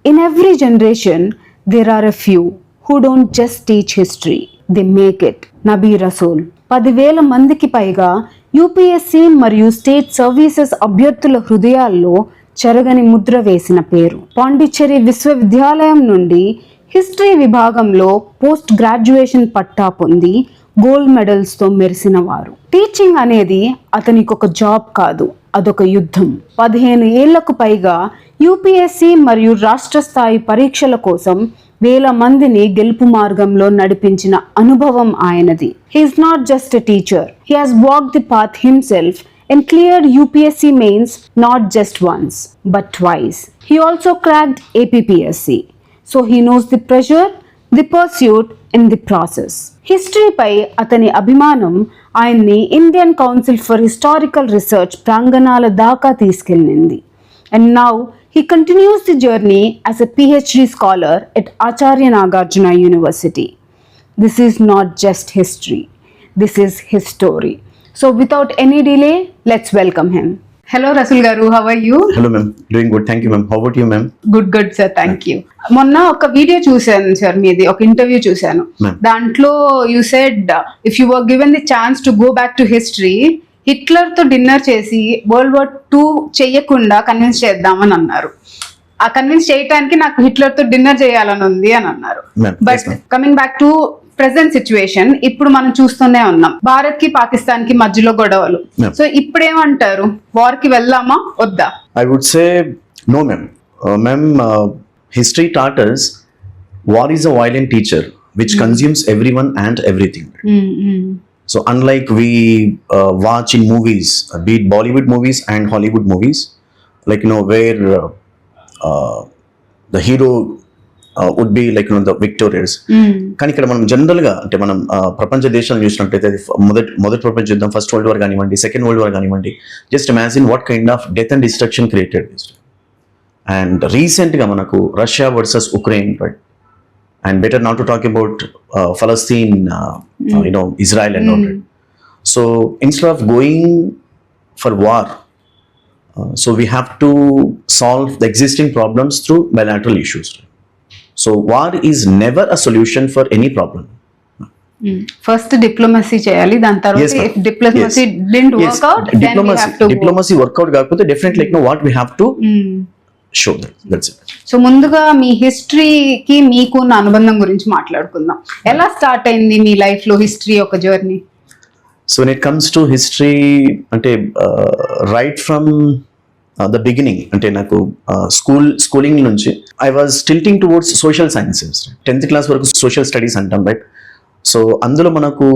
In every generation, there are a few who don't just teach history, they make it. Nabi Rasool 10,000 మందికి పైగా UPSC మరియు state services అభ్యర్థుల హృదయాల్లో చెరగని ముద్ర వేసిన పేరు. పాండిచ్చేరి విశ్వవిద్యాలయం నుండి హిస్టరీ విభాగంలో పోస్ట్ గ్రాడ్యుయేషన్ పట్టా పొంది గోల్డ్ మెడల్స్తో మెరిసిన వారు. టీచింగ్ అనేది అతనికి ఒక జాబ్ కాదు, అదొక యుద్ధం. 15 ఏళ్లకు పైగా యూపీఎస్సీ మరియు రాష్ట్ర స్థాయి పరీక్షల కోసం వేల మందిని గెలుపు మార్గంలో నడిపించిన అనుభవం ఆయనది. He is not just a teacher, he has walked the path himself and cleared UPSC mains not just once but twice. He also cracked APPSC, so he knows the pressure, the pursuit and the process. History పై అతని అభిమానం ఆయన్ని Indian Council for Historical Research ప్రాంగణాల దాకా తీసుకెళ్ళింది. And now he continues the journey as a PhD scholar at Acharya Nagarjuna University. This is not just history, this is his story. So without any delay, let's welcome him. Hello Rasul garu, how are you? Hello ma'am, doing good, thank you ma'am. How about you ma'am? Good sir, thank you. మొన్న ఒక video చూసాను sir, మీది ఒక interview చూసాను. దాంట్లో you said if you were given the chance to go back to history, Hitler తో dinner చేసి world war 2 చెయ్యకుండా కన్విన్స్ చేద్దామని అన్నారు. ఆ కన్విన్స్ చేయడానికి నాకు హిట్లర్ తో డిన్నర్ చేయాలని ఉంది అని అన్నారు. But coming back to present situation, ఇప్పుడు మనం చూస్తూనే ఉన్నాం భారత్ కి పాకిస్తాన్ కి మధ్యలో గొడవలు. సో ఇప్పుడు ఏమంటారు, వార్ కి వెళ్దామా వద్దా? I would say no ma'am. Ma'am, history taught us war is a violent teacher which consumes everyone and everything. So unlike we watch in movies, be it Bollywood movies and Hollywood movies, like where the hero would be like the victorious. కానీ ఇక్కడ మనం general గా అంటే మనం ప్రపంచ దేశాలను చూసినట్లయితే మొదటి ప్రపంచ యుద్ధం, ఫస్ట్ వరల్డ్ వార్ కానివ్వండి, సెకండ్ వరల్డ్ వార్ కానివ్వండి, just imagine what kind of death and destruction created. And recent గా మనకు Russia versus Ukraine, right? And better not to talk about ఫలస్తీన్, Israel and all. So instead of going for war, so we have to solve the existing problems through bilateral issues. So war is never a solution for any problem. First diplomacy చేయాలి, దాని తర్వాత if diplomacy didn't work out, then we have to diplomacy work out కాకపోతే definitely what we have to show that. That's it. So ముందుగా మీ హిస్టరీకి మీకు ఉన్న అనుబంధం గురించి మాట్లాడుకుందాం. ఎలా స్టార్ట్ అయింది మీ లైఫ్ లో హిస్టరీ ఒక journey? So when it comes to history, అంటే right from the beginning, అంటే నాకు స్కూలింగ్ నుంచి I was tilting towards social sciences. 10th class వరకు సోషల్ స్టడీస్ అంటాం, రైట్? సో అందులో మనకు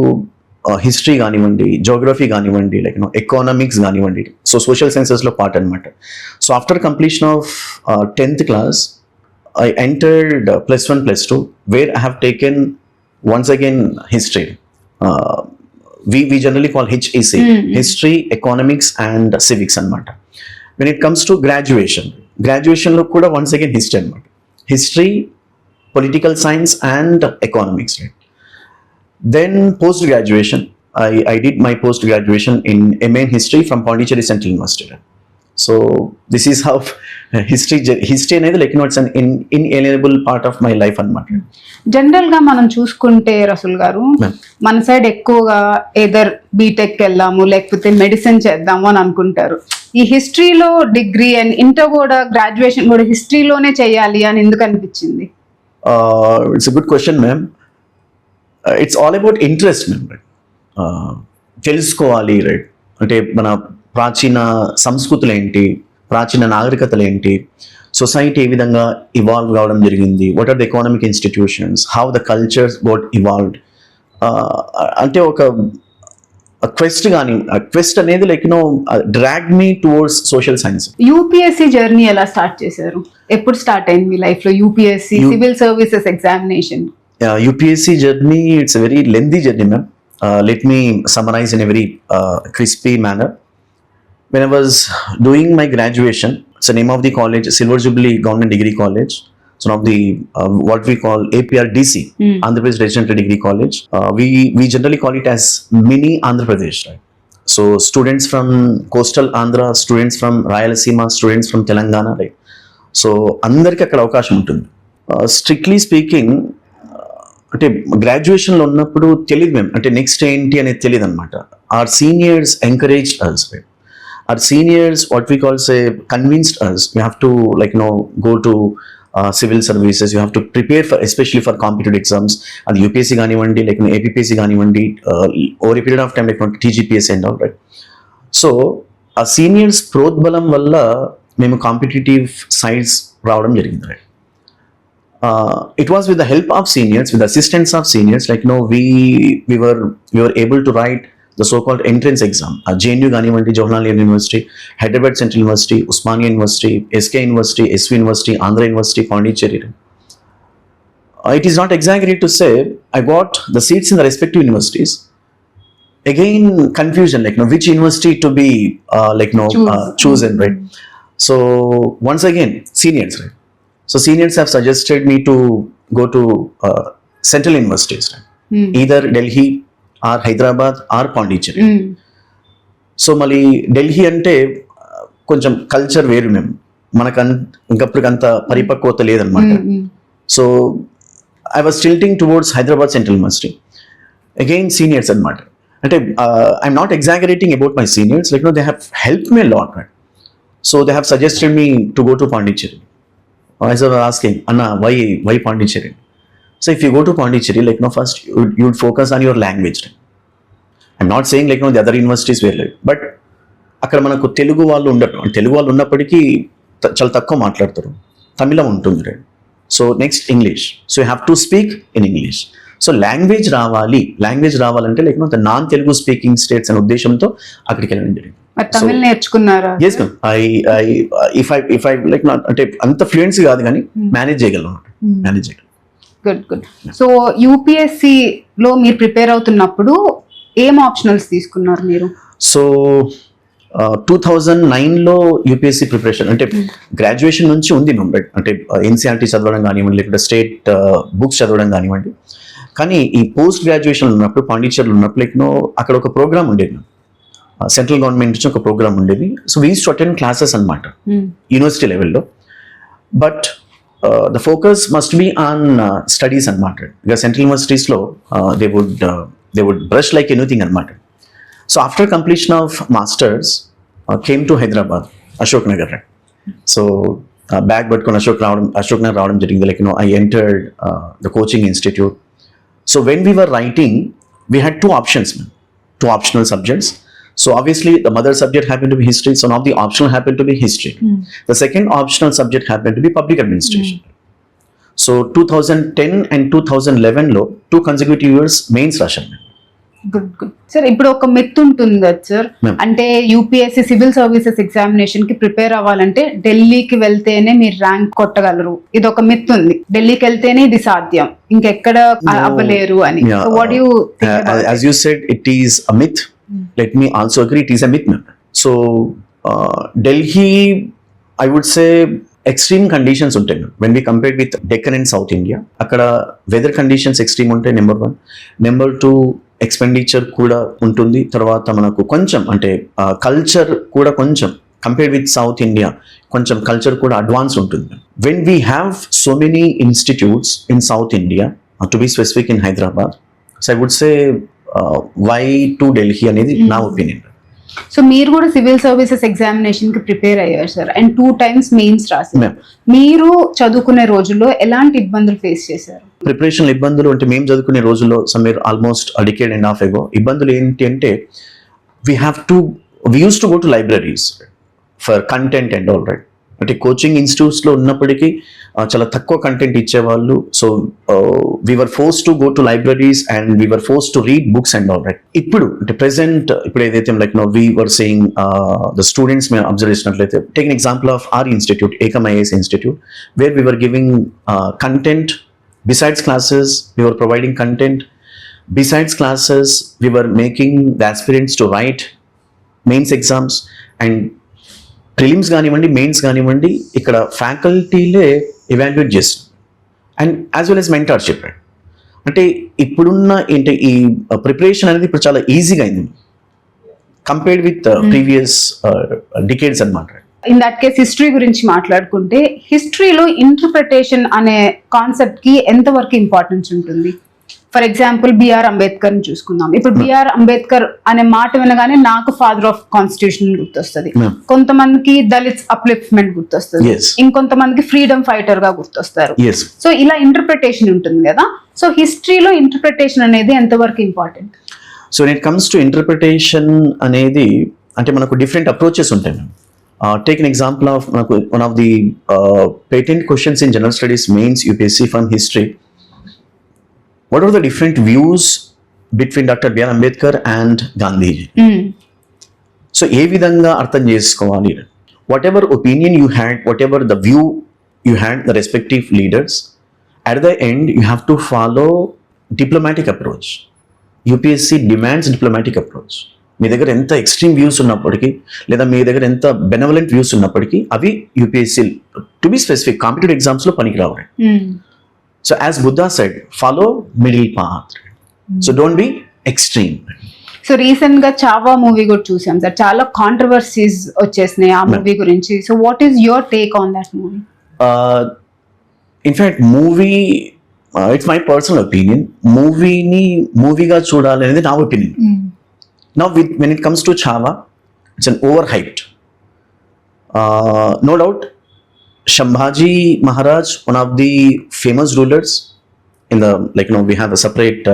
హిస్టరీ కానివ్వండి, జోగ్రఫీ కానివ్వండి, లైక్ ఎకానమిక్స్ కానివ్వండి, సో సోషల్ సైన్సెస్లో పార్ట్ అనమాట. So after completion of 10th class I entered +1 +2 where I have taken once again history. We generally call HEC, history, economics and civics anamata. When it comes to graduation lo kuda once again history anamata. History, political science and economics, right? Then post graduation, I did my post graduation in MA in history from Pondicherry Central University. So this is how history అనేది like it's an inalienable part of my life అన్నమాట. General గా మనం చూసుకుంటే రసూల్ గారు, మన side ఎక్కువగా either BTech వెళ్దాము లేకపోతే మెడిసిన్ చేద్దాము అని అనుకుంటారు. ఈ హిస్టరీలో డిగ్రీ అండ్ ఇంటర్ కూడా గ్రాడ్యుయేషన్ కూడా హిస్టరీలోనే చేయాలి అని ఎందుకు అనిపించింది? It's good question ma'am. It's all about interest ma'am. తెలుసుకోవాలి, రైట్? అంటే మన ప్రాచీన సంస్కృతులు ఏంటి, ప్రాచీన నాగరికతలు ఏంటి, సొసైటీ ఏ విధంగా ఇవాల్వ్ కావడం జరిగింది, what are the economic institutions, how the cultures got evolved. అంటే ఒక క్వెస్ట్ కానీ క్వెస్ట్ అనేది like drag me towards social science. UPSC journey ఎలా స్టార్ట్ చేశారు? ఎప్పుడు స్టార్ట్ అయింది మీ లైఫ్ లో UPSC civil services examination? UPSC journey, it's a very lengthy journey ma'am. Let me summarize in a very crispy manner. When I was doing my graduation, it's the name of the college, Silver Jubilee Government Degree College. So now the what we call APRDC, Andhra Pradesh Residential Degree College. We generally call it as mini Andhra Pradesh, right? So students from coastal Andhra, students from Rayalaseema, students from Telangana, right? So అందరికీ అక్కడ అవకాశం ఉంటుంది. Strictly speaking అంటే గ్రాడ్యుయేషన్లో ఉన్నప్పుడు తెలియదు మేము అంటే next ఏంటి అనేది తెలియదు అనమాట. Our seniors encourage us, right? Our seniors, what we call say, convinced us. You have to go to civil services. You have to prepare for, especially for competitive exams. And UPSC ganivandi, APPSC ganivandi, over a period of time TGPS and all, right? So our seniors prodbalam valla memu competitive sides raavadam jarigindi, right? It was with the help of seniors, with the assistance of seniors, we were able to write the so-called entrance exam. JNU Ganivandi, Jawaharlal University, Hyderabad Central University, Usmania University, SK University, SV University, Andhra University, Pondicherry. It is not exaggerated to say I got the seats in the respective universities. Again, confusion, which university to be chosen, right? So once again, seniors, right? So seniors have suggested me to go to central universities, right? Either Delhi or Hyderabad or Pondicherry. So మళ్ళీ ఢిల్లీ అంటే కొంచెం culture వేరు, మేము ఇంకప్పటికంత పరిపక్వత లేదనమాట. So I was tilting towards Hyderabad Central University. Again seniors అనమాట. అంటే I'm not exaggerating about my seniors, they have help me lot, right? So they have suggested me to go to Pondicherry. I was asking, అన్న why Pondicherry? So if you go to Pondicherry, first you would focus on your language. I'm not saying the other universities were but అక్కడ మనకు తెలుగు వాళ్ళు ఉన్నప్పటికీ చాలా తక్కువ మాట్లాడతారు, తమిళం ఉంటుంది, right? So next English. So you have to speak in English. So language రావాలంటే non Telugu speaking states అనే ఉద్దేశంతో అక్కడికి వెళ్ళడం జరిగింది. తమిళ్ నేర్చుకున్నారా? yes ma'am. if I అంటే అంత ఫ్లూయెన్సీ కాదు కానీ మేనేజ్ చేయగలను. గుడ్. సో యూపీఎస్సి లో మీరు ప్రిపేర్ అవుతున్నప్పుడు ఏం ఆప్షనల్స్ తీసుకున్నారు మీరు? సో 2009లో యూపీఎస్సి ప్రిపరేషన్ అంటే గ్రాడ్యుయేషన్ నుంచి ఉంది మేము, రైట్? అంటే ఎన్సీఆర్టీ చదవడం కానివ్వండి, లేకపోతే స్టేట్ బుక్స్ చదవడం కానివ్వండి. కానీ ఈ పోస్ట్ గ్రాడ్యుయేషన్ ఉన్నప్పుడు పాండిచ్చేరిలో ఉన్నప్పుడు అక్కడ ఒక ప్రోగ్రామ్ ఉండేది, సెంట్రల్ గవర్నమెంట్ నుంచి ఒక ప్రోగ్రామ్ ఉండేది. So we used to attend classes అనమాట యూనివర్సిటీ లెవెల్లో. But the focus must be on studies anamata. Because central universities lo they would brush like anything anamata. So after completion of masters came to Hyderabad, Ashok Nagar, right? So back but kon Ashok Nagar raavadam jarigindi. I entered the coaching institute. So when we were writing, we had two options, two optional subjects. So obviously the mother subject happened to be history, so now the optional happened to be history. The second optional subject happened to be public administration. So 2010 and 2011 లో 2 consecutive years mains రాశాను. Good. Sir ఇప్పుడు ఒక myth ఉంటుంది కదా sir, అంటే UPSC civil services examination కి prepare అవ్వాలంటే ఢిల్లీకి వెళ్తేనే మీరు ర్యాంక్ కొట్టగలరు, ఇది ఒక మిత్ ఉంది. ఢిల్లీకి వెళ్తేనే ఇది సాధ్యం, ఇంకెక్కడ అవ్వలేరు అని. So what do you think? As you said, it is a myth. Let me also agree it is a myth. So Delhi, I would say extreme conditions ఉంటాయి when we compare with Deccan and South India. అక్కడ weather conditions extreme ఉంటాయి, number 1. Number 2 expenditure కూడా ఉంటుంది. తర్వాత మనకు కొంచెం అంటే culture కూడా కొంచెం కంపేర్ విత్ సౌత్ ఇండియా కొంచెం కల్చర్ కూడా అడ్వాన్స్ ఉంటుంది. when we have so many institutes in South India, to be specific in Hyderabad, so I would say why to Delhi అనేది నా ఒపీనియన్. సో మీరు కూడా సివిల్ సర్వీసెస్ ఎగ్జామినేషన్ కి prepare అయ్యారు sir, and 2 times mains రాశారు. మీరు చదువుకునే రోజుల్లో ఎలాంటి ఇబ్బందులు ఫేస్ చేశారు? ప్రిపరేషన్ ఇబ్బందులు అంటే మేము చదువుకునే రోజుల్లో somewhere almost a decade and a half ago ఇబ్బందులు ఏంటి అంటే we used to go to libraries for content and all, right? అంటే కోచింగ్ ఇన్స్టిట్యూట్స్లో ఉన్నప్పటికీ చాలా తక్కువ కంటెంట్ ఇచ్చేవాళ్ళు. So we are force to go to libraries and we are force to read books and all, right? ఇప్పుడు అంటే ప్రెసెంట్ ఇప్పుడు ఏదైతే వీఆర్ సేయింగ్ ద స్టూడెంట్స్ మేము అబ్జర్వ్ చేసినట్లయితే, take an example of our institute, Ekam IAS institute, where we are giving content besides classes, we are providing content besides classes, we are making the aspirants to write mains exams and prelims కానివ్వండి, mains కానివ్వండి, ఇక్కడ ఫ్యాకల్టీలే evaluate చేస్తారు. And as well as mentorship. అంటే ఇప్పుడున్న ఏంటి ఈ preparation అనేది ఇప్పుడు చాలా ఈజీగా అయింది కంపేర్డ్ విత్ ప్రీవియస్ డికేడ్స్ అనమాట. ఇన్ దట్ కేస్ హిస్టరీ గురించి మాట్లాడుకుంటే హిస్టరీలో ఇంటర్ప్రిటేషన్ అనే కాన్సెప్ట్ కి ఎంతవరకు ఇంపార్టెన్స్ ఉంటుంది? ఫర్ ఎగ్జాంపుల్ బిఆర్ అంబేద్కర్ ని చూసుకుందాం. ఇప్పుడు బిఆర్ అంబేద్కర్ అనే మాట వినగానే నాకు ఫాదర్ ఆఫ్ కాన్స్టిట్యూషన్ గుర్తొస్తుంది, కొంతమందికి దళిత్స్ అప్లిఫ్ట్మెంట్ గుర్తొస్తుంది, ఇంకొంతమందికి ఫ్రీడమ్ ఫైటర్ గా గుర్తొస్తారు. సో ఇలా ఇంటర్ప్రిటేషన్ ఉంటుంది కదా. సో హిస్టరీలో ఇంటర్ప్రిటేషన్ అనేది ఎంతవరకు important? So when it comes to interpretation అనేది అంటే మనకు డిఫరెంట్ అప్రోచెస్ ఉంటాయి ma'am. Take an example of మనకు one of the patent questions in general studies mains UPSC from history. What are the different views between Dr. B.R. Ambedkar and Gandhiji? So, ఏ విధంగా అర్థం చేసుకోవాలి? Whatever opinion you had, whatever the view you had, the respective leaders, at the end you have to follow diplomatic approach. UPSC demands diplomatic approach. మీ దగ్గర ఎంత extreme views ఉన్నప్పటికీ లేదా మీ దగ్గర ఎంత benevolent views ఉన్నప్పటికీ అవి UPSC to be specific competitive ఎగ్జామ్స్లో పనికిరావు. So as Buddha said, follow middle path. So don't be extreme. So recent గా చావా మూవీ కూడా చూసాం సార్, చాలా కాంట్రవర్సీస్ వచ్చేసినాయి ఆ మూవీ గురించి. So what is your take on that movie? In fact movie it's my personal opinion. మూవీని మూవీగా చూడాలి అనేది నా opinion. Now when it comes to Chava, it's an overhyped. No doubt Shambhaji Maharaj, one of the famous rulers in the, like, we have a separate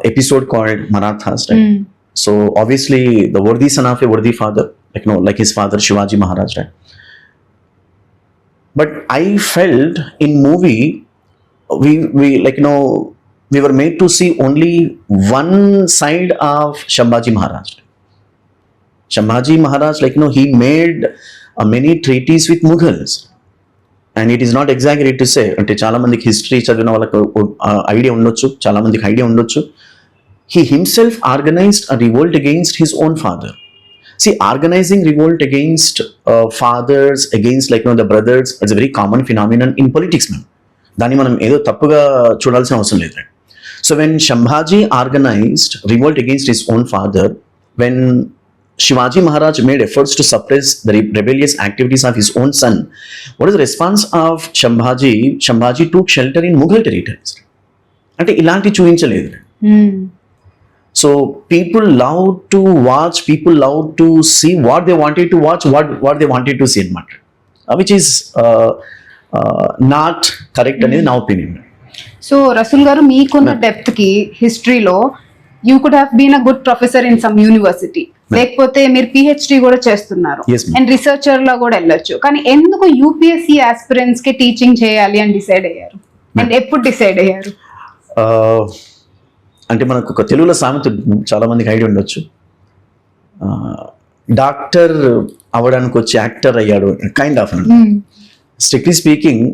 episode called Marathas, right? So obviously the worthy son of a worthy father, like his father Shivaji Maharaj, right? But I felt in movie we were made to see only one side of Shambhaji Maharaj. Shambhaji Maharaj, he made many treaties with Mughals, and it is not exaggerate to say, అంటే చాలా మందికి history చదివిన వాళ్ళకి idea ఉండొచ్చు, చాలా మందికి idea ఉండొచ్చు, he himself organized a revolt against his own father. See, organizing revolt against fathers, against the brothers, it's a very common phenomenon in politics, man. దాన్ని మనం ఏదో తప్పుగా చూడాల్సిన అవసరం లేదు. So when Shambhaji organized revolt against his own father, when Shivaji Maharaj made efforts to suppress the rebellious activities of his own son, what is the response of Shambhaji? Shambhaji took shelter in Mughal territories. అంటే ఇలాంటి చూపించలేదు. So people love to watch, people love to see what they wanted to watch, what they wanted to see అన్నమాట, which is not correct అనేది నా opinion. So Rasool గారు, మీకున్న depth కి హిస్టరీలో you could have been a good professor in some university, లేకపోతే మీరు PhD కూడా చేస్తున్నారు అండ్ రీసెర్చర్ లా కూడా వెళ్ళొచ్చు. కానీ ఎందుకు యూపీఎస్సీ ఆస్పిరెంట్స్ కి టీచింగ్ చేయాలి అని డిసైడ్ అయ్యారు? అండ్ ఎప్పుడు డిసైడ్ అయ్యారు? అంటే మనకు ఒక తెలుగులో సామెత చాలా మందికి ఐడియా ఉండొచ్చు, డాక్టర్ అవ్వడానికి వచ్చి యాక్టర్ అయ్యాడు kind of. Strictly speaking,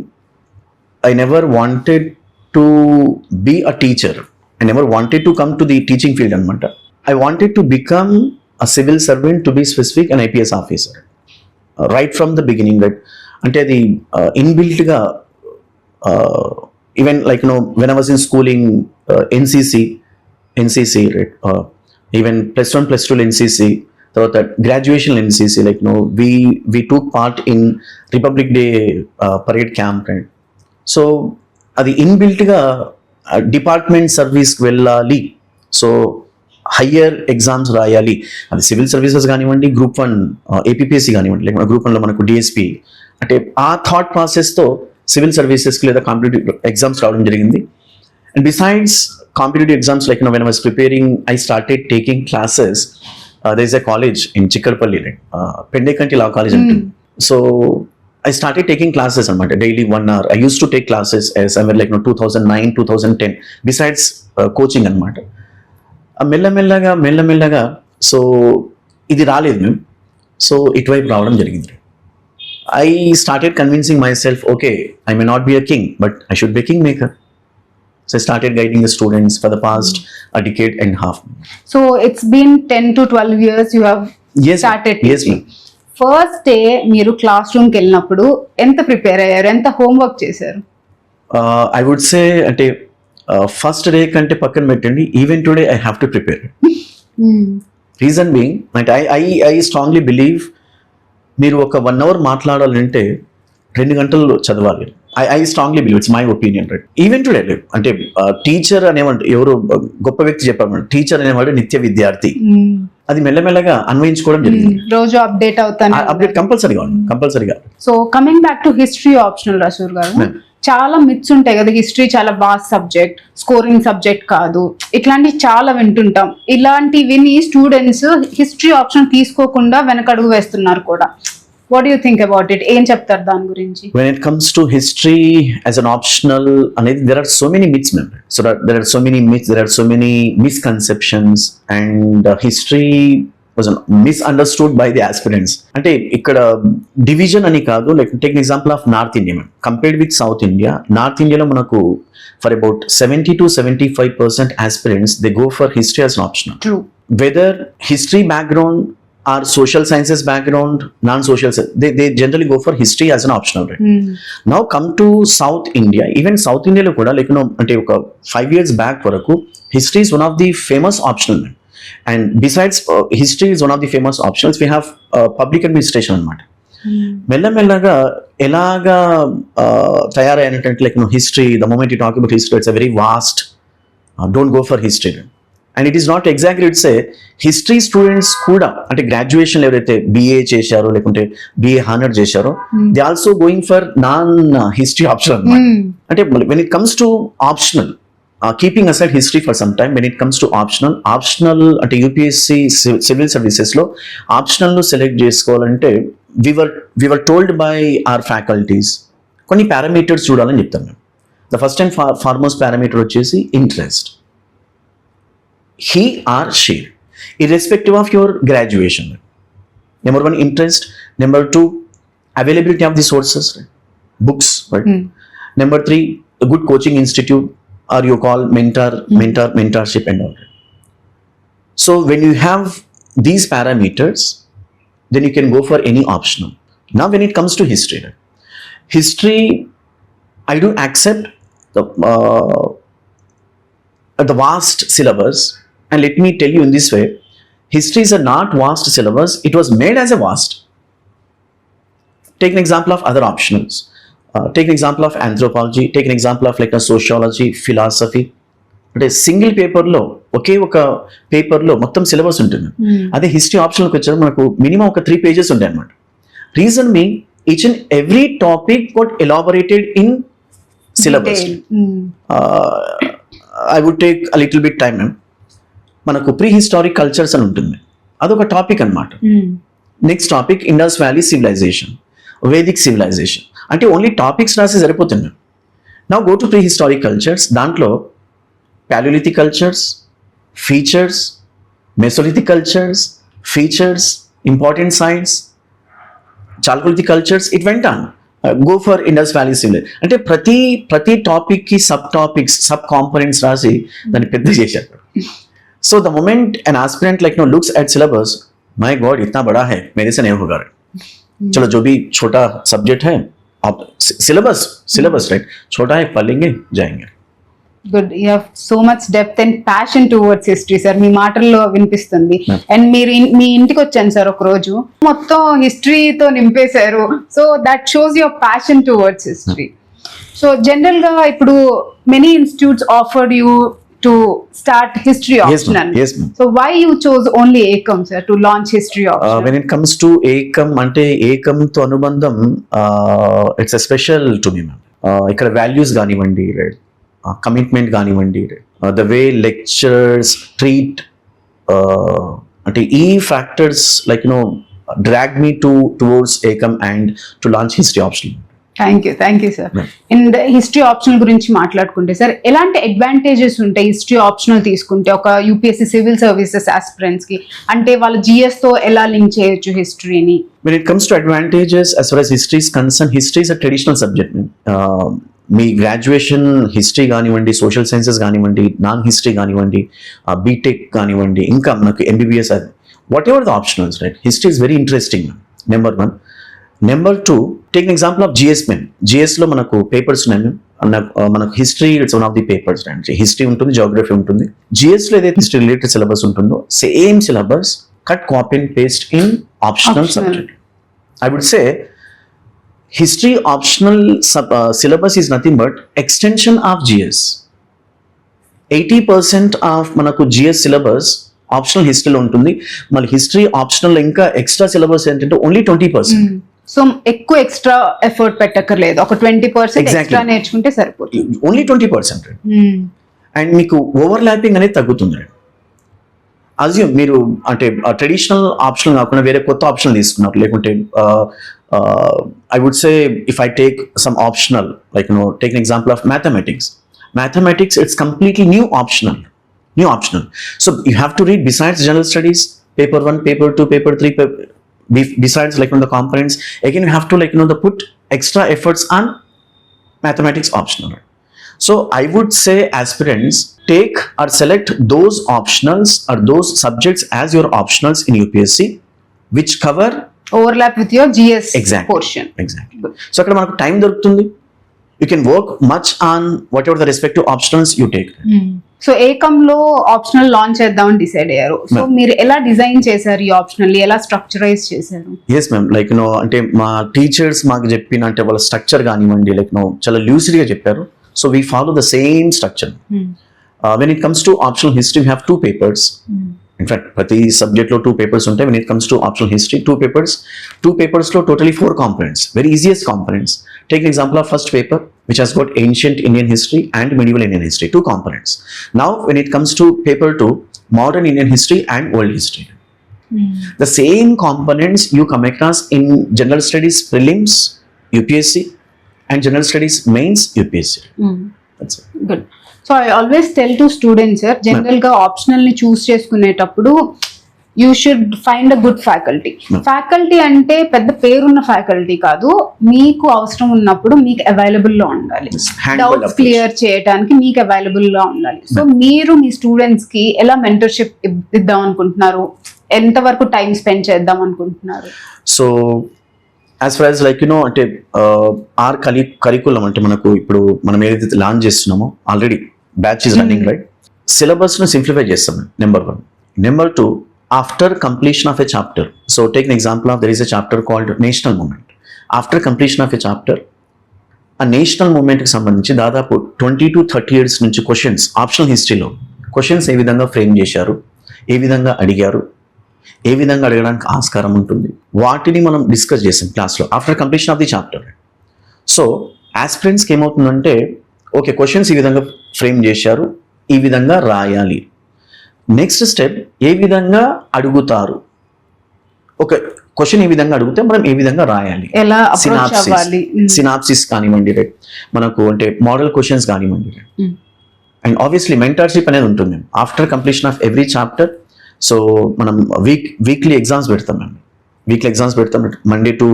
I never wanted to be a teacher. I never wanted to come to the teaching field anamata. I wanted to become a civil servant, to be specific, an IPS officer. Right from the beginning, right? Ante adi inbuilt ga even when I was in schooling, NCC, right? Even plus 1 plus 2 NCC, తర్వాత graduation NCC, we took part in Republic Day parade camp, right? So అది ఇన్బిల్ట్గా department సర్వీస్కి వెళ్ళాలి, so higher exams రాయాలి, అది civil services కానివ్వండి, group 1 APPSC కానివ్వండి, లేకపోతే group 1లో మనకు డిఎస్పీ, అంటే ఆ థాట్ ప్రాసెస్తో సివిల్ సర్వీసెస్కి లేదా కాంపిటేటివ్ ఎగ్జామ్స్ రావడం జరిగింది. And besides competitive exams, when I was preparing, I started taking classes. There is a college in Chikkadpalli, Pendekanti Law College. So I started taking classes anamata, daily 1 hour. I used to take classes as somewhere 2009, 2010, besides coaching anamata. మెల్లమెల్లగా so ఇది రాలేదు మేము, so ఇటువైపు రావడం జరిగింది. I started convincing myself, okay, I may not be a king, but I should be a kingmaker. So I started guiding the students for the past a decade and a half. So it's been 10 to 12 years you have started teaching. Yes, ma'am. First day మీరు class రూమ్కి వెళ్ళినప్పుడు ఎంత prepare అయ్యారు, ఎంత homework చేశారు? I would సే, అంటే first day కంటే పక్కన పెట్టండి, even today I have to prepare. Reason being, అంటే ఐ స్ట్రాంగ్లీ బిలీవ్ మీరు ఒక 1 hour మాట్లాడాలంటే 2 గంటలు చదవాలి. I strongly believe, it's my opinion, right? Even today అంటే టీచర్ అనేవాడు ఎవరు గొప్ప వ్యక్తి చెప్పారు, టీచర్ అనేవాడు నిత్య విద్యార్థి. అది మెల్లమెల్లగా అన్వయించుకోవడం జరిగింది. రోజు అప్డేట్ అవుతాను, అప్డేట్ కంపల్సరీగా. So coming back to history optional, Rasool garu, చాలా మిత్స్ ఉంటాయి కదా, హిస్టరీ చాలా వాస్ట్ సబ్జెక్ట్, స్కోరింగ్ సబ్జెక్ట్ కాదు, ఇట్లాంటివి చాలా వింటుంటాం. ఇలాంటివి విని స్టూడెంట్స్ హిస్టరీ ఆప్షన్ తీసుకోకుండా వెనకడుగు వేస్తున్నారు కూడా. What you think about it? ఏం చెప్తారు దాని గురించి? When it comes to history as an optional, there are so many myths, ma'am. So there are so many myths, there are so many misconceptions, and history was misunderstood by the aspirants. అంటే ఇక్కడ division అని కాదు, like take an example of north India, ma'am. Compared with south India, north ఇండియాలో మనకు for about 70 to 75% aspirants they go for history as an optional. True. Whether history background or social sciences background, non-social, they generally go for history as an optional, right? Now come to South India. Even South India lo kuda, like, ante oka 5 years back varaku history is one of the famous optional, and besides history is one of the famous optionals, we have public administration anamata. మెల్లమెల్లగా ఎలాగా తయారైనటువంటి, like history, the moment you talk about history, it's a very vast, don't go for history. And it is not exactly it's a history students కూడా, అంటే graduation ఎవరైతే BA చేశారో లేకుంటే BA honour చేశారో, they also going for non history option అనమాట. అంటే when it comes to optional, keeping aside history for some time, when it comes to optional అంటే UPSC civil services లో ఆప్షనల్ ను select చేసుకోవాలంటే we were told by our faculties కొన్ని parameters చూడాలని చెప్తాం మేము. The first and foremost parameter వచ్చేసి interest. He or she, irrespective of your graduation. Number 1, interest. Number 2, availability of the sources, right? Books, right? Number 3, a good coaching institute, or you call mentorship and all. So when you have these parameters, then you can go for any optional. Now when it comes to history, right? History, I do accept the vast syllabus. And let me tell you in this way, history is a not vast syllabus, it was made as a vast. Take an example of other optionals. Take an example of anthropology, take an example of like a sociology, philosophy. అంటే single పేపర్లో ఒకే ఒక పేపర్లో మొత్తం syllabus ఉంటుంది. అదే history ఆప్షన్కి వచ్చారు మనకు minimum ఒక 3 pages ఉంటాయి అనమాట. రీజన్ మీ each and every topic got elaborated in syllabus. I would take a little bit time. మనకు ప్రీ హిస్టారిక్ కల్చర్స్ అని ఉంటుంది, అదొక టాపిక్ అనమాట. Next topic Indus Valley civilization, Vedic civilization. అంటే ఓన్లీ టాపిక్స్ రాసి సరిపోతుంది. Now go to pre historic cultures, దాంట్లో palaeolithic cultures, features, mesolithic cultures, features, important signs, chalcolithic cultures, it went on. Go for Indus Valley civilization. అంటే ప్రతి topic కి sub topics, sub components రాసి దాన్ని పెద్ద చేశారు. So the moment an aspirant like looks at syllabus, my God, इतना बड़ा है, मेरे से नहीं होगा. चलो जो भी छोटा सब्जेक्ट है, आप सिलेबस राइट, छोटा है, पढ़ लेंगे, जाएंगे. Good, you have so much depth and passion towards history sir, మీ మాటల్లో వినిపిస్తుంది. అండ్ మీరు మీ ఇంటికి వచ్చాను సార్ ఒక రోజు, మొత్తం హిస్టరీతో నింపేశారు. So that shows your passion towards history. So general గా ఇప్పుడు many institutes offered you to start history optional. Yes, ma'am. So why you chose only ACOM, sir, to launch history optional? When it comes to ACOM, ante ACOM to anubandham, it's a special to me, ma'am. Ikkada values ganivandi, right? Commitment ganivandi, right? The way lecturers treat, ante e factors like drag me towards ACOM and to launch history optional. Thank you sir. And history optional గురించి మాట్లాడుకుంటే sir, ఎలాంటి advantages ఉంటాయి history optional తీసుకుంటే ఒక UPSC civil services aspirants కి? అంటే వాళ్ళు GS తో ఎలా లింక్ చేయొచ్చు హిస్టరీని? When it comes to advantages, as far as history is concerned, history is a traditional subject. మీ గ్రాడ్యుయేషన్ హిస్టరీ కానివ్వండి, సోషల్ సైన్సెస్ కానివ్వండి, నాన్ హిస్టరీ కానివ్వండి, బీటెక్ కానివ్వండి, ఇంకా మనకు MBBS, whatever the optionals, right? History is very interesting, number 1. Number 2, take an example of GS mains. GSలో మనకు papers ఉన్నాయి, మనకు history it's one of the papers. And history ఉంటుంది, జియోగ్రఫీ ఉంటుంది. GSలో ఏదైతే హిస్టరీ రిలేటెడ్ సిలబస్ ఉంటుందో same syllabus cut, copy and paste in optional subject. I would say history optional syllabus is nothing but extension of GS. 80% of మనకు GS syllabus optional హిస్టరీలో ఉంటుంది. మళ్ళీ history optional ఇంకా extra syllabus ఏంటంటే only 20%. So ఎక్కువ extra effort పెట్టక్కర్లేదు, ఒక 20% extra నేర్చుకుంటే సరిపోతుంది. ఓన్లీ 20%. అండ్ మీకు ఓవర్లాపింగ్ అనేది తగ్గుతుంది. అజ్యూమ్ మీరు అంటే ట్రెడిషనల్ ఆప్షన్ కాకుండా వేరే కొత్త ఆప్షన్ తీసుకున్నారు, లేకుంటే I would say if I take some optional like take an example of mathematics, it's completely new optional. So you have to read besides general studies paper 1, paper 2, paper 3, besides like on the components, again you have to like the put extra efforts on mathematics optional. So I would say aspirants take or select those optionals or those subjects as your optionals in UPSC which cover overlap with your GS portion. Exactly. So akkada manaku time dorukutundi. You can work much on whatever the respective optionals you take. So Ekam లో optional launch చేద్దామని decide అయ్యారు. So మీరు ఎలా design చేశారు ఈ optional, ఎలా structurise చేశారు? Yes ma'am, like అంటే మా టీచర్స్ మాకు చెప్పిన అంటే వాళ్ళ స్ట్రక్చర్ కానివ్వండి, లైక్ చాలా లూసిడ్ గా చెప్పారు. So we follow the same structure. When it comes to optional history we have 2 papers. In fact ప్రతి సబ్జెక్ట్ లో 2 papers ఉంటాయి. When it comes to optional history 2 papers లో totally 4 components, very easiest components. Take an example of first paper which has got ancient Indian history and medieval Indian history, 2 components. Now when it comes to paper 2, modern Indian history and world history, the same components you come across in general studies prelims UPSC and general studies mains UPSC. That's it. Good. So I always tell to students, sir, general గా optional ని చూస్ చేసుకునేటప్పుడు you should find a good faculty. Faculty అంటే పెద్ద పేరున్న faculty కాదు, మీకు అవసరం ఉన్నప్పుడు మీకు అవైలబుల్ లో ఉండాలి, డౌట్స్ క్లియర్ చేయడానికి మీకు అవైలబుల్ గా ఉండాలి. సో మీరు మీ స్టూడెంట్స్ కి ఎలా మెంటర్షిప్ ఇద్దాం అనుకుంటున్నారు, ఎంత వరకు టైం స్పెండ్ చేద్దాం అనుకుంటున్నారు? So as for as like అంటే ఆర్ కరికులం అంటే మనకు ఇప్పుడు మనం ఏదైతే లాంచ్ చేస్తున్నామో already batch is running, right? Syllabus ను సింప్లిఫై చేస్తాం, number 1. Number 2, after completion of a chapter, so take an example of there is a chapter called national movement. After completion of a chapter, a national movement కి సంబంధించి దాదాపు 20 to 30 years నుంచి questions optional హిస్టరీలో questions ఏ విధంగా frame చేశారు, ఏ విధంగా అడిగారు, ఏ విధంగా అడగడానికి ఆస్కారం ఉంటుంది, వాటిని మనం డిస్కస్ చేసాం క్లాస్లో after completion of the chapter. So ఆస్పిరెంట్స్కి ఏమవుతుందంటే ఓకే క్వశ్చన్స్ ఈ విధంగా ఫ్రేమ్ చేశారు, ఈ విధంగా రాయాలి. నెక్స్ట్ స్టెప్ ఏ విధంగా అడుగుతారు, ఒక క్వశ్చన్ ఏ విధంగా అడిగితే మనం ఏ విధంగా రాయాలి, సినాప్సిస్ కానివ్వండి, రైట్? మనకు అంటే మోడల్ క్వశ్చన్స్ కానివ్వండి, అండ్ ఆబ్వియస్లీ మెంటర్షిప్ అనేది ఉంటుంది after completion of every chapter. So మనం వీక్లీ ఎగ్జామ్స్ పెడతాం మండే టు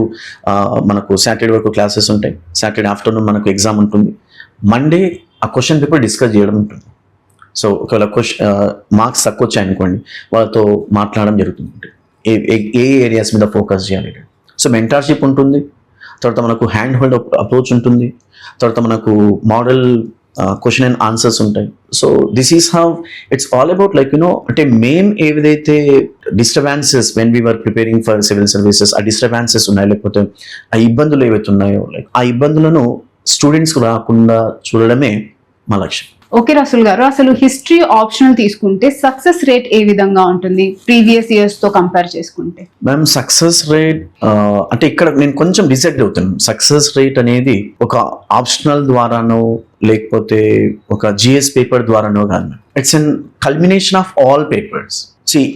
మనకు సాటర్డే వరకు క్లాసెస్ ఉంటాయి. సాటర్డే ఆఫ్టర్నూన్ మనకు ఎగ్జామ్ ఉంటుంది. మండే ఆ క్వశ్చన్ పేపర్ డిస్కస్ చేయడం ఉంటుంది. సో ఒకవేళ మార్క్స్ తక్కువ వచ్చాయనుకోండి వాళ్ళతో మాట్లాడడం జరుగుతుంది, ఏ ఏరియాస్ మీద ఫోకస్ చేయాలి. సో మెంటార్షిప్ ఉంటుంది, తర్వాత మనకు హ్యాండ్ హోల్డ్ అప్రోచ్ ఉంటుంది, తర్వాత మనకు మోడల్ క్వశ్చన్ అండ్ ఆన్సర్స్ ఉంటాయి. So this is how it's all about like అంటే మేము ఏదైతే disturbances when we are preparing for civil services ఆ డిస్టర్బెన్సెస్ ఉన్నాయి, లేకపోతే ఆ ఇబ్బందులు ఏవైతే ఉన్నాయో లైక్ ఆ ఇబ్బందులను స్టూడెంట్స్కి రాకుండా చూడడమే మా లక్ష్యం. ఓకే రసూల్ గారు, అసలు హిస్టరీ ఆప్షనల్ తీసుకుంటే సక్సెస్ రేట్ ఏ విధంగా ఉంటుంది ప్రీవియస్ ఇయర్స్ తో కంపేర్ చేసుకుంటే? మ్యామ్ సక్సెస్ రేట్ అంటే ఇక్కడ నేను కొంచెం డిసైడ్ అవుతాను. సక్సెస్ రేట్ అనేది ఒక ఆప్షనల్ ద్వారానో లేకపోతే ఒక జిఎస్ పేపర్ ద్వారానో కాదు, it's an culmination of all papers.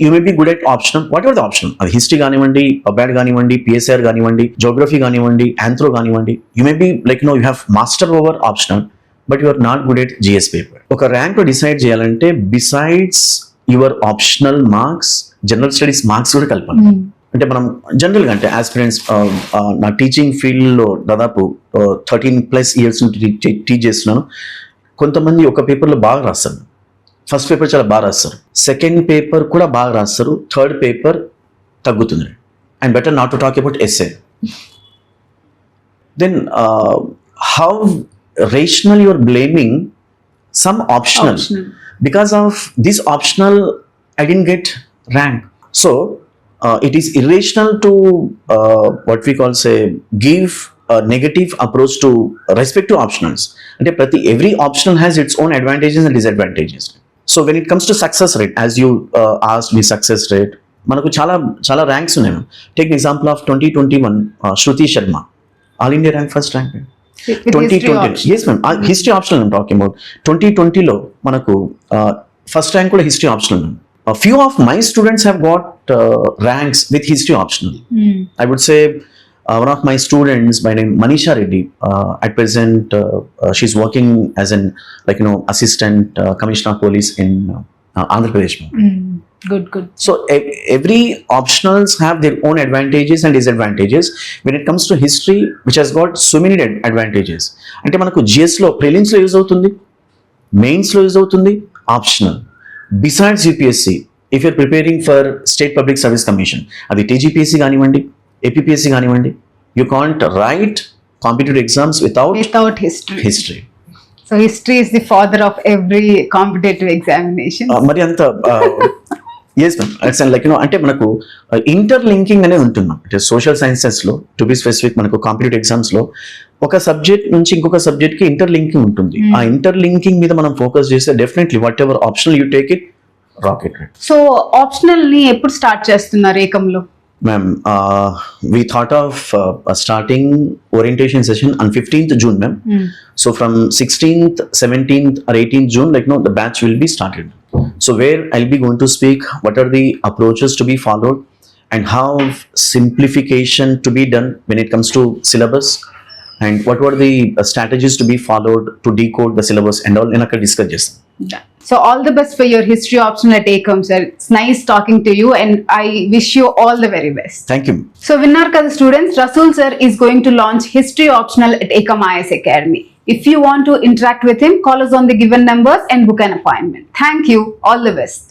You may be good at optional, whatever the optional, అది హిస్టరీ కానివ్వండి, పబ్యాడ్ కానివ్వండి, పిఎస్ఆర్ కానివ్వండి, జోగ్రఫీ కానివ్వండి, ఆంథ్రో కానివ్వండి, you may be like you have master over optional but your not good at GS paper. ఒక rank decide చేయాలంటే besides your optional marks general studies marks కూడా కలపాలి. అంటే మనం జనరల్గా అంటే ఆస్పిరెంట్స్ నా టీచింగ్ ఫీల్డ్లో దాదాపు 13+ years నుంచి టీచ్ చేస్తున్నాను. కొంతమంది ఒక పేపర్లో బాగా రాస్తారు, ఫస్ట్ పేపర్ చాలా బాగా రాస్తారు, సెకండ్ పేపర్ కూడా బాగా రాస్తారు, థర్డ్ పేపర్ తగ్గుతుంది. And better not to talk about essay. Then how rational you're blaming some optional because of this optional I didn't get rank. So it is irrational to what we call say give a negative approach to respect to optionals. అంటే ప్రతి every optional has its own advantages and disadvantages. So when it comes to success rate, as you asked me, success rate, మనకు చాలా ranks ఉన్నాయి. Take example of 2021 Shruti Sharma, all India rank first rank. 2020 yes ma'am, history optional I'm talking about. 2020లో మనకు first rank కూడా history optional. Few of my students have got ranks with history optional. I would say one of my students by name Manisha Reddy, at present she's working as an assistant commissioner of police in Andhra Pradesh. Good. So every optionals have their own advantages and disadvantages. When it comes to history, which has got so many advantages, అంటే మనకు GS లో prelims లో use అవుతుంది, mains లో use అవుతుంది, optional. Besides UPSC, if you're preparing for state public service commission, అది TGPSC కానివ్వండి, APPSC కానివ్వండి, you can't write competitive exams without history. So history is the father of every competitive examination. మరి అంత yes ma'am, it's like అంటే మనకు interlinking అనేది ఉంటుంది. అంటే సోషల్ సైన్సెస్లో టు బి స్పెసిఫిక్, మనకు కాంపిటేటివ్ ఎగ్జామ్స్లో ఒక సబ్జెక్ట్ నుంచి ఇంకొక సబ్జెక్ట్కి ఇంటర్లింకింగ్ ఉంటుంది. ఆ ఇంటర్లింకింగ్ మీద మనం ఫోకస్ చేస్తే definitely what ever optional you take it, rocket. So optional ని ఎప్పుడు స్టార్ట్ చేస్తున్నారు ఏకంలో? Ma'am, we thought of starting orientation session on 15th June, ma'am. So from 16th, 17th or 18th June, the batch will be started. So where I'll be going to speak what are the approaches to be followed and how simplification to be done when it comes to syllabus, and what were the strategies to be followed to decode the syllabus and all. Inaka discuss just. So all the best for your history option at ACOM, sir. It's nice talking to you and I wish you all the very best. Thank you. So winner kada students, Rasool sir is going to launch history optional at ACOM IS Academy. If you want to interact with him, call us on the given numbers and book an appointment. Thank you. All the best.